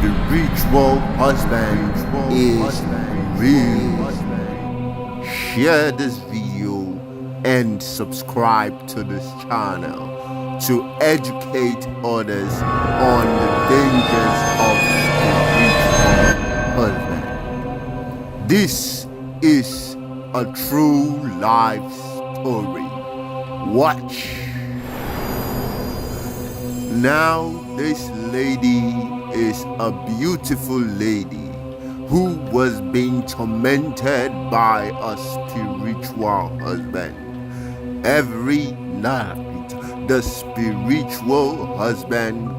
spiritual husband is real. Share this video and subscribe to this channel to educate others on the dangers of spiritual husband. This is a true life story. Watch. Now this lady is a beautiful lady who was being tormented by a spiritual husband. Every night, the spiritual husband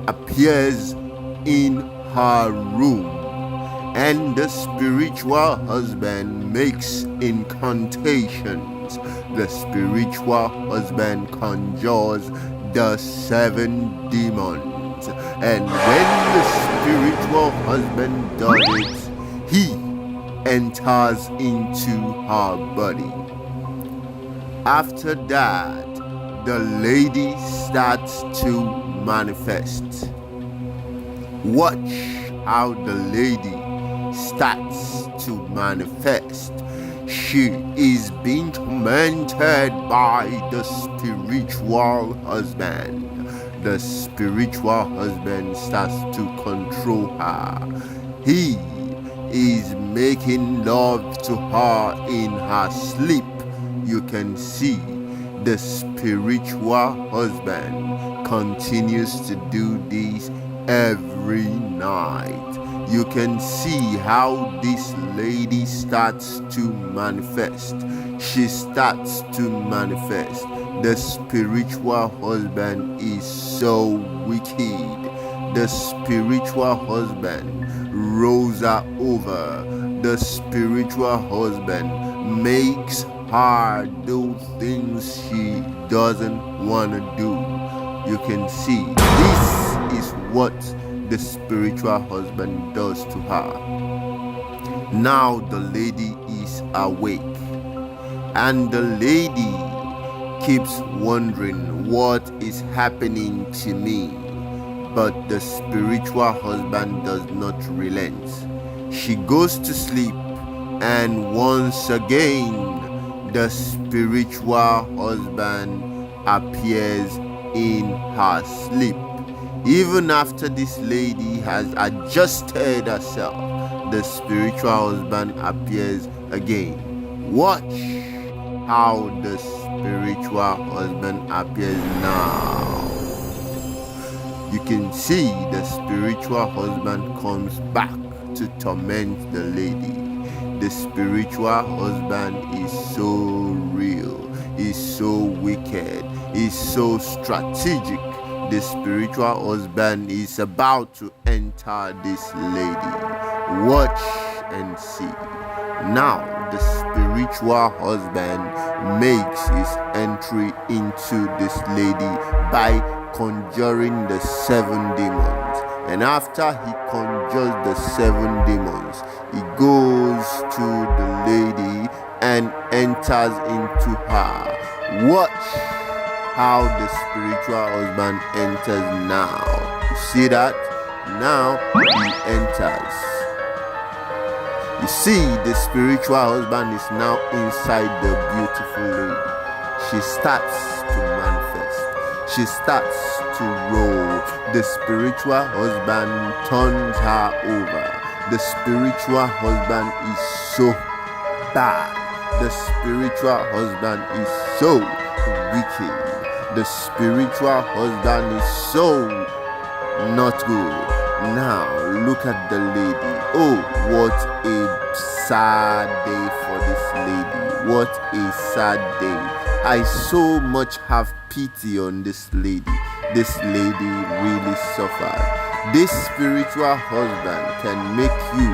appears in her room, and the spiritual husband makes incantations. The spiritual husband conjures the 7 demons, and when the spiritual husband does it, he enters into her body. After that, the lady starts to manifest. Watch how the lady starts to manifest. She is being tormented by the spiritual husband. The spiritual husband starts to control her. He is making love to her in her sleep. You can see the spiritual husband continues to do this every night. You can see how this lady starts to manifest. She starts to manifest. The spiritual husband is so wicked. The spiritual husband rolls her over. The spiritual husband makes her do things she doesn't want to do. You can see this is what the spiritual husband does to her. Now the lady is awake, and the lady keeps wondering what is happening to me, but the spiritual husband does not relent. She goes to sleep, and once again the spiritual husband appears in her sleep. Even after this lady has adjusted herself, the spiritual husband appears again. Watch how the spiritual husband appears now. You can see the spiritual husband comes back to torment the lady. The spiritual husband is so real, is so wicked, is so strategic. The spiritual husband is about to enter this lady. Watch and see. Now the spiritual husband makes his entry into this lady by conjuring the 7 demons. And after he conjures the 7 demons, he goes to the lady and enters into her. Watch how the spiritual husband enters now. You see that? Now he enters. You see, the spiritual husband is now inside the beautiful lady. She starts to manifest. She starts to roll. The spiritual husband turns her over. The spiritual husband is so bad. The spiritual husband is so wicked. The spiritual husband is so not good. Now look at the lady. Oh, what a sad day for this lady. What a sad day. I so much have pity on this lady. This lady really suffered. This spiritual husband can make you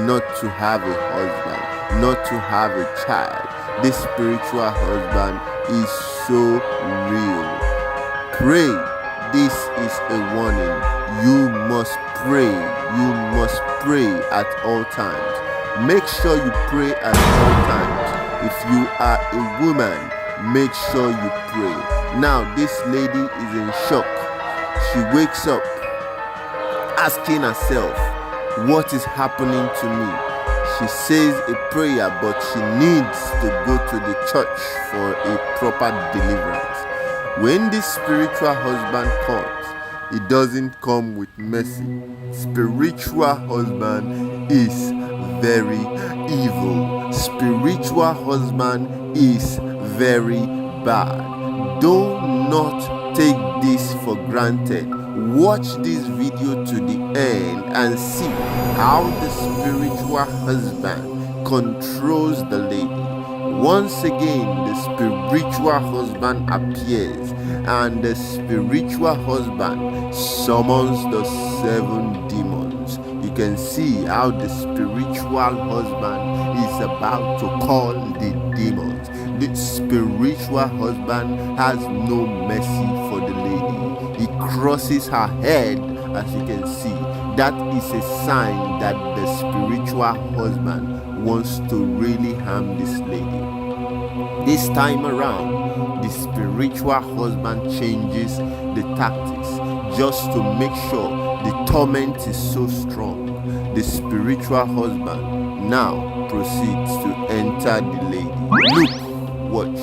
not to have a husband, not to have a child. This spiritual husband is so real. Pray. This is a warning. You must pray. You must pray at all times. Make sure you pray at all times. If you are a woman, make sure you pray. Now this lady is in shock. She wakes up asking herself, what is happening to me? She says a prayer, but she needs to go to the church for a proper deliverance. When this spiritual husband comes, he doesn't come with mercy. Spiritual husband is very evil. Spiritual husband is very bad. Do not take this for granted. Watch this video to the end and see how the spiritual husband controls the lady. Once again, the spiritual husband appears, and the spiritual husband summons the 7 demons. You can see how the spiritual husband is about to call the demons. The spiritual husband has no mercy for the lady. He crosses her head, as you can see. That is a sign that the spiritual husband wants to really harm this lady. This time around, the spiritual husband changes the tactics just to make sure the torment is so strong. The spiritual husband now proceeds to enter the lady. Look, watch.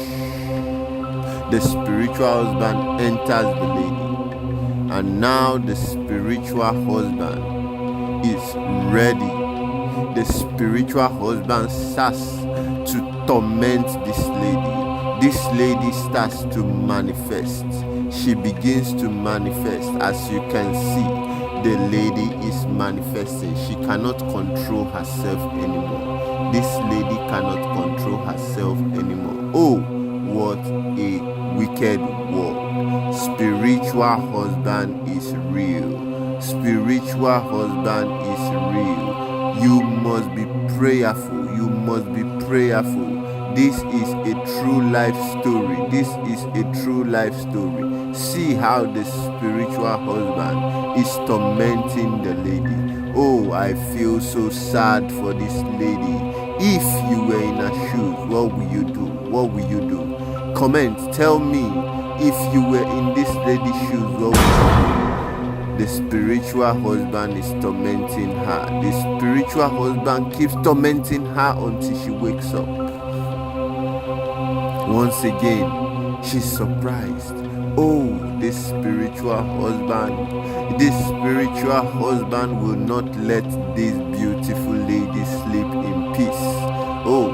The spiritual husband enters the lady, and now the spiritual husband is ready. The spiritual husband starts to torment this lady. This lady starts to manifest. She begins to manifest. As you can see, the lady is manifesting. She cannot control herself anymore. This lady cannot control herself anymore. Oh, what a wicked world. Spiritual husband is real. Spiritual husband is real. You must be prayerful. You must be prayerful. This is a true life story. This is a true life story. See how the spiritual husband is tormenting the lady. Oh, I feel so sad for this lady. If you were in her shoes, what will you do? What will you do? Comment, tell me, if you were in this lady's shoes, what would you do? The spiritual husband is tormenting her. The spiritual husband keeps tormenting her until she wakes up. Once again, she's surprised. Oh, this spiritual husband will not let this beautiful lady sleep in peace. Oh,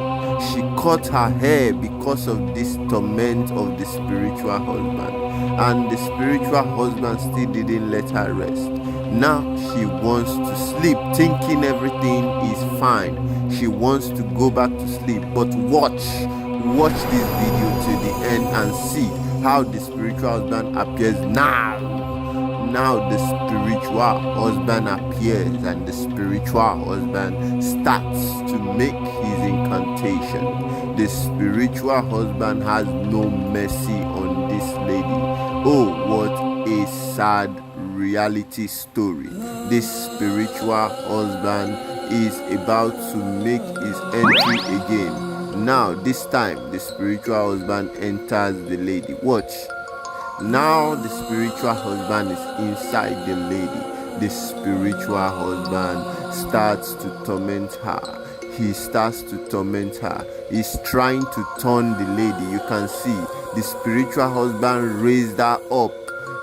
she cut her hair because of this torment of the spiritual husband. And the spiritual husband still didn't let her rest. Now she wants to sleep, thinking everything is fine. She wants to go back to sleep. But watch this video to the end and see how the spiritual husband appears now. Now the spiritual husband appears, and the spiritual husband starts to make his incantation. The spiritual husband has no mercy on this lady. Oh, what a sad reality story. This spiritual husband is about to make his entry again. Now, this time, the spiritual husband enters the lady. Watch. Now, the spiritual husband is inside the lady. The spiritual husband starts to torment her. He starts to torment her. He's trying to turn the lady. You can see the spiritual husband raised her up.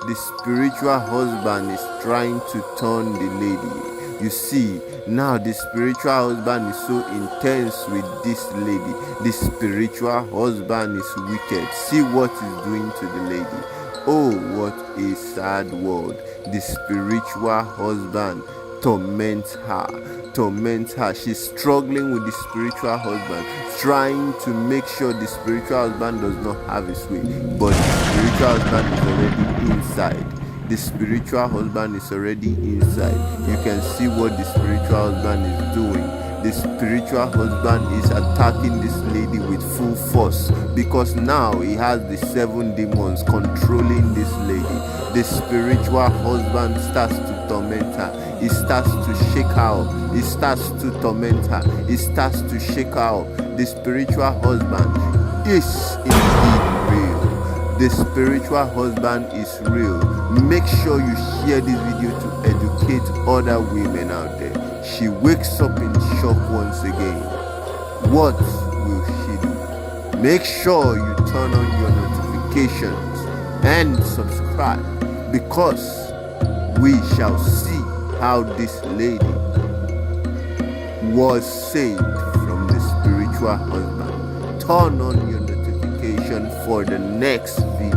The spiritual husband is trying to turn the lady. You see, now the spiritual husband is so intense with this lady. The spiritual husband is wicked. See what he's doing to the lady. Oh, what a sad world. The spiritual husband torments her. She's struggling with the spiritual husband, trying to make sure the spiritual husband does not have his way. But the spiritual husband is already inside. The spiritual husband is already inside. You can see what the spiritual husband is doing. The spiritual husband is attacking this lady with full force, because now he has the 7 demons controlling this lady. The spiritual husband starts to torment her. He starts to shake her up. He starts to torment her. He starts to shake her up. The spiritual husband is indeed real. The spiritual husband is real. Make sure you share this video to educate other women out there. She wakes up in shock once again. What will she do? Make sure you turn on your notifications and subscribe, because we shall see how this lady was saved from the spiritual husband. Turn on your notification for the next video.